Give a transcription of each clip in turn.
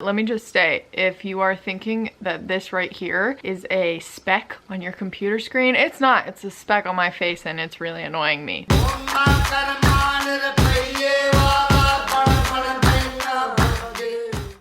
let me just say, if you are thinking that this right here is a speck on your computer screen, it's not. It's a speck on my face and it's really annoying me.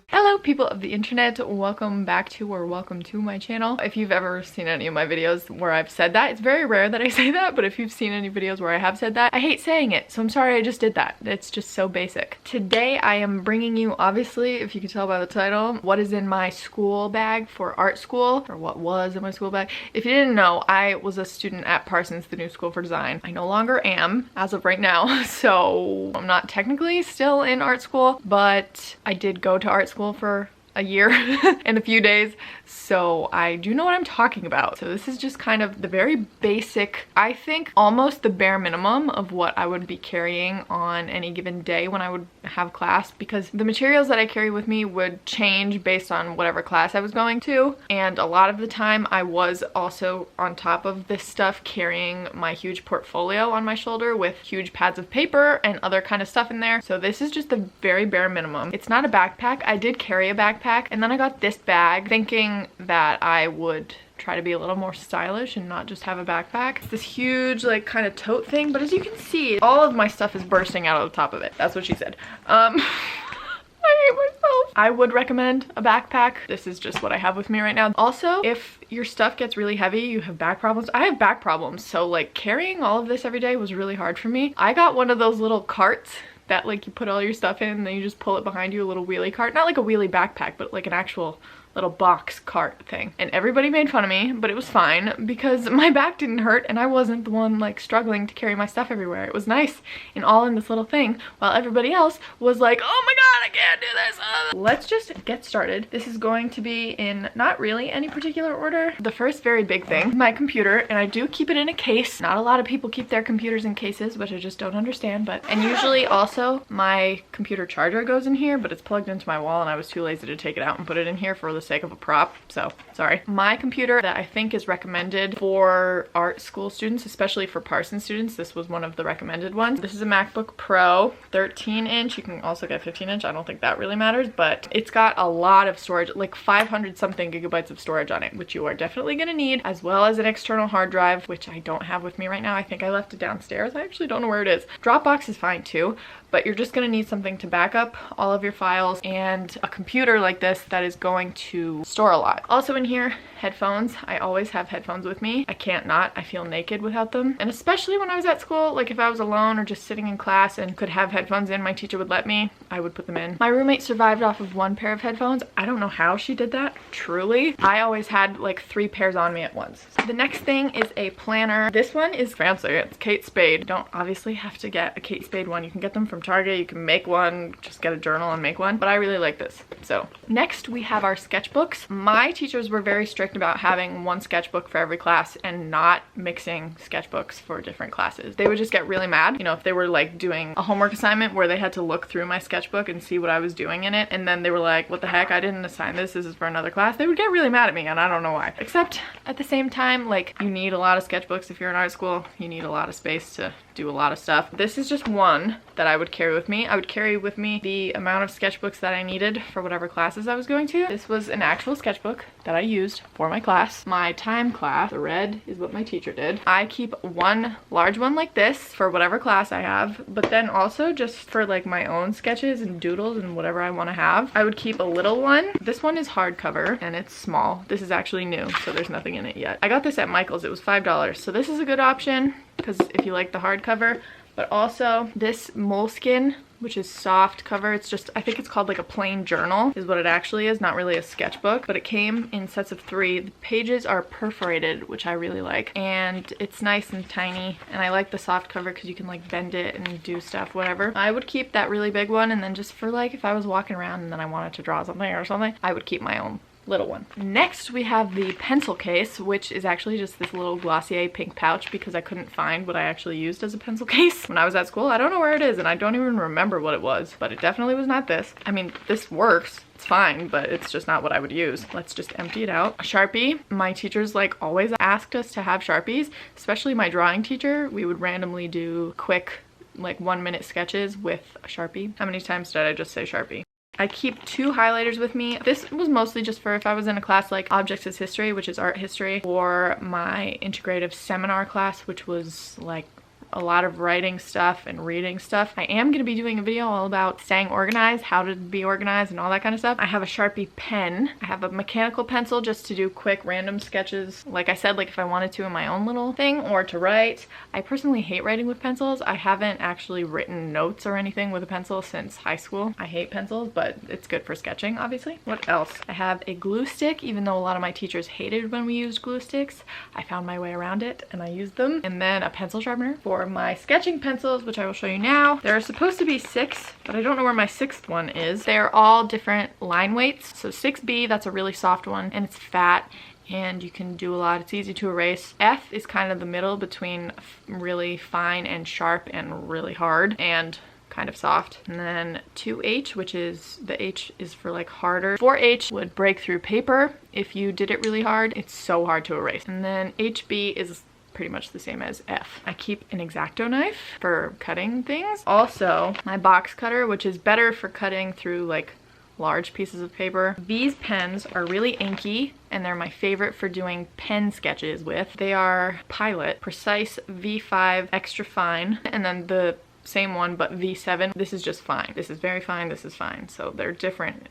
Hello people of the internet, welcome back to or welcome to my channel. If you've ever seen any of my videos where I've said that, it's very rare that I say that, but if you've seen any videos where I have said that, I hate saying it, so I'm sorry I just did that. It's just so basic. Today I am bringing you, obviously, if you can tell by the title, what is in my school bag for art school, or what was in my school bag. If you didn't know, I was a student at Parsons, the new school for design. I no longer am, as of right now, so I'm not technically still in art school, but I did go to art school for a year and a few days, so I do know what I'm talking about. So this is just kind of the very basic, I think almost the bare minimum of what I would be carrying on any given day when I would have class, because the materials that I carry with me would change based on whatever class I was going to, and a lot of the time I was also on top of this stuff carrying my huge portfolio on my shoulder with huge pads of paper and other kind of stuff in there. So this is just the very bare minimum. It's not a backpack. I did carry a backpack, and then I got this bag thinking that I would try to be a little more stylish and not just have a backpack. It's this huge like kind of tote thing, but as you can see, all of my stuff is bursting out of the top of it. That's what she said. I hate myself. I would recommend a backpack. This is just what I have with me right now. Also, if your stuff gets really heavy, you have back problems. I have back problems, so like carrying all of this every day was really hard for me. I got one of those little carts that like you put all your stuff in and then you just pull it behind you, a little wheelie cart. Not like a wheelie backpack, but like an actual little box cart thing. And everybody made fun of me, but it was fine because my back didn't hurt and I wasn't the one like struggling to carry my stuff everywhere. It was nice and all in this little thing while everybody else was like, oh my god, I can't do this. Let's just get started. This is going to be in not really any particular order. The first very big thing, my computer, and I do keep it in a case. Not a lot of people keep their computers in cases, which I just don't understand, but and usually also my computer charger goes in here, but it's plugged into my wall and I was too lazy to take it out and put it in here for the sake of a prop, so sorry. My computer that I think is recommended for art school students, especially for Parsons students, this was one of the recommended ones. This is a MacBook Pro 13-inch. You can also get 15-inch. I don't think that really matters, but it's got a lot of storage, like 500 something gigabytes of storage on it, which you are definitely going to need, as well as an external hard drive, which I don't have with me right now. I think I left it downstairs. I actually don't know where it is. Dropbox is fine too, but you're just going to need something to back up all of your files and a computer like this that is going to store a lot. Also in here, headphones. I always have headphones with me. I can't not. I feel naked without them. And especially when I was at school, like if I was alone or just sitting in class and could have headphones in, my teacher would let me, I would put them in. My roommate survived off of one pair of headphones. I don't know how she did that, truly. I always had like 3 pairs on me at once. So the next thing is a planner. This one is fancy. It's Kate Spade. You don't obviously have to get a Kate Spade one. You can get them from Target. You can make one, just get a journal and make one, but I really like this. So next we have our sketchbooks. My teachers were very strict about having one sketchbook for every class and not mixing sketchbooks for different classes. They would just get really mad, you know, if they were like doing a homework assignment where they had to look through my sketchbook and see what I was doing in it, and then they were like, what the heck, I didn't assign this, this is for another class. They would get really mad at me and I don't know why. Except at the same time, like, you need a lot of sketchbooks if you're in art school. You need a lot of space to do a lot of stuff. This is just one that I would carry with me. I would carry with me the amount of sketchbooks that I needed for whatever classes I was going to. This was an actual sketchbook that I used for my class. My time class, the red is what my teacher did. I keep one large one like this for whatever class I have, but then also just for like my own sketches and doodles and whatever I want to have, I would keep a little one. This one is hardcover and it's small. This is actually new, so there's nothing in it yet. I got this at Michael's. It was $5, so this is a good option because if you like the hardcover. But also this Moleskine, which is soft cover. It's just, I think it's called like a plain journal is what it actually is, not really a sketchbook, but it came in sets of 3. The pages are perforated, which I really like, and it's nice and tiny, and I like the soft cover because you can like bend it and do stuff, whatever. I would keep that really big one, and then just for like if I was walking around and then I wanted to draw something or something, I would keep my own little one. Next we have the pencil case, which is actually just this little Glossier pink pouch because I couldn't find what I actually used as a pencil case when I was at school. I don't know where it is and I don't even remember what it was, but it definitely was not this. I mean, this works. It's fine, but it's just not what I would use. Let's just empty it out. A Sharpie. My teachers like always asked us to have Sharpies, especially my drawing teacher. We would randomly do quick like 1-minute sketches with a Sharpie. How many times did I just say Sharpie? I keep 2 highlighters with me. This was mostly just for if I was in a class like Objects as History, which is art history, or my integrative seminar class, which was like a lot of writing stuff and reading stuff. I am going to be doing a video all about staying organized, how to be organized and all that kind of stuff. I have a Sharpie pen. I have a mechanical pencil just to do quick random sketches. Like I said, like if I wanted to in my own little thing or to write. I personally hate writing with pencils. I haven't actually written notes or anything with a pencil since high school. I hate pencils, but it's good for sketching, obviously. What else? I have a glue stick, even though a lot of my teachers hated when we used glue sticks. I found my way around it and I used them. And then a pencil sharpener for my sketching pencils, which I will show you now. There are supposed to be 6, but I don't know where my 6th one is. They're all different line weights. So 6B, that's a really soft one and it's fat and you can do a lot. It's easy to erase. F is kind of the middle between really fine and sharp and really hard and kind of soft. And then 2H, which is, the H is for like harder. 4H would break through paper if you did it really hard. It's so hard to erase. And then HB is pretty much the same as F. I keep an X-Acto knife for cutting things. Also, my box cutter, which is better for cutting through like large pieces of paper. These pens are really inky and they're my favorite for doing pen sketches with. They are Pilot Precise V5 Extra Fine, and then the same one but V7. This is just fine. This is very fine. This is fine. So they're different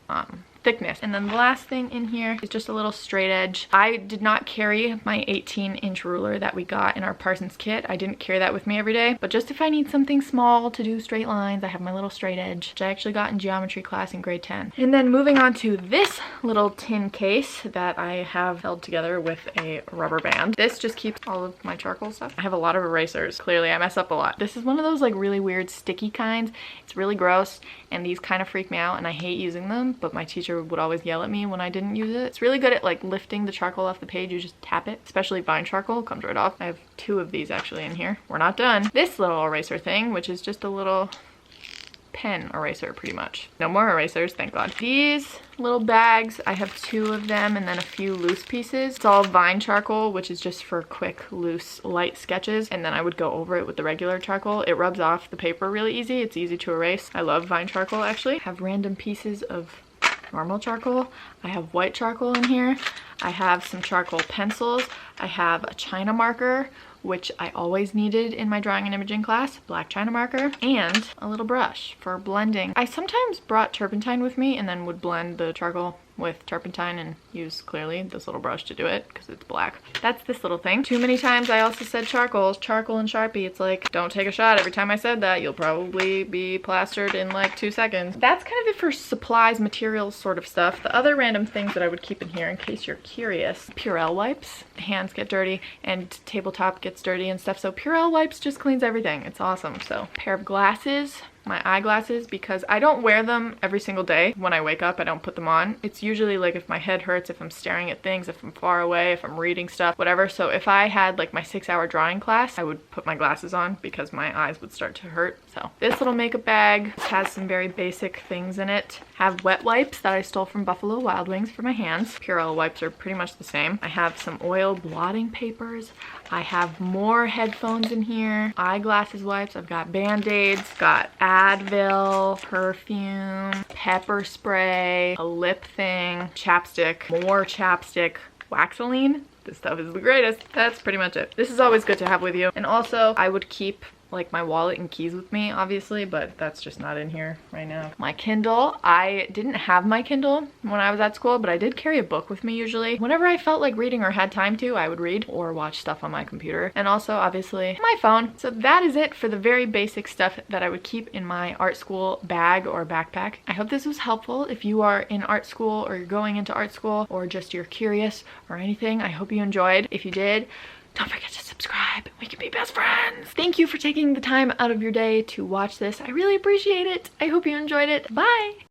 thickness. And then the last thing in here is just a little straight edge. I did not carry my 18-inch ruler that we got in our Parsons kit. I didn't carry that with me every day, but just if I need something small to do straight lines, I have my little straight edge, which I actually got in geometry class in grade 10. And then moving on to this little tin case that I have held together with a rubber band. This just keeps all of my charcoal stuff. I have a lot of erasers. Clearly I mess up a lot. This is one of those like really weird sticky kinds. It's really gross and these kind of freak me out and I hate using them, but my teacher would always yell at me when I didn't use it. It's really good at like lifting the charcoal off the page. You just tap it, especially vine charcoal, comes right off. I have 2 of these actually in here. We're not done. This little eraser thing, which is just a little pen eraser pretty much. No more erasers, thank God. These little bags, I have 2 of them and then a few loose pieces. It's all vine charcoal, which is just for quick, loose, light sketches. And then I would go over it with the regular charcoal. It rubs off the paper really easy. It's easy to erase. I love vine charcoal actually. I have random pieces of normal charcoal. I have white charcoal in here. I have some charcoal pencils. I have a China marker, which I always needed in my drawing and imaging class, black China marker, and a little brush for blending. I sometimes brought turpentine with me and then would blend the charcoal with turpentine and use clearly this little brush to do it because it's black. That's this little thing. Too many times I also said charcoal and Sharpie. It's like, don't take a shot every time I said that. You'll probably be plastered in like 2 seconds. That's kind of it for supplies, materials, sort of stuff. The other random things that I would keep in here in case you're curious. Purell wipes. Hands get dirty and tabletop gets dirty and stuff. So Purell wipes just cleans everything. It's awesome. So pair of glasses. My eyeglasses, because I don't wear them every single day. When I wake up, I don't put them on. It's usually like if my head hurts, if I'm staring at things, if I'm far away, if I'm reading stuff, whatever. So if I had like my 6-hour drawing class, I would put my glasses on because my eyes would start to hurt. So this little makeup bag has some very basic things in it. Have wet wipes that I stole from Buffalo Wild Wings for my hands. Purell wipes are pretty much the same. I have some oil blotting papers. I have more headphones in here, eyeglasses wipes, I've got Band-Aids, got Advil, perfume, pepper spray, a lip thing, chapstick, more chapstick, Waxoline. This stuff is the greatest. That's pretty much it. This is always good to have with you. And also I would keep like my wallet and keys with me obviously, but that's just not in here right now. My Kindle, I didn't have my Kindle when I was at school, but I did carry a book with me usually. Whenever I felt like reading or had time to, I would read or watch stuff on my computer. And also obviously my phone. So that is it for the very basic stuff that I would keep in my art school bag or backpack. I hope this was helpful if you are in art school or you're going into art school or just you're curious or anything. I hope you enjoyed. If you did, don't forget to subscribe. We can be best friends. Thank you for taking the time out of your day to watch this. I really appreciate it. I hope you enjoyed it. Bye.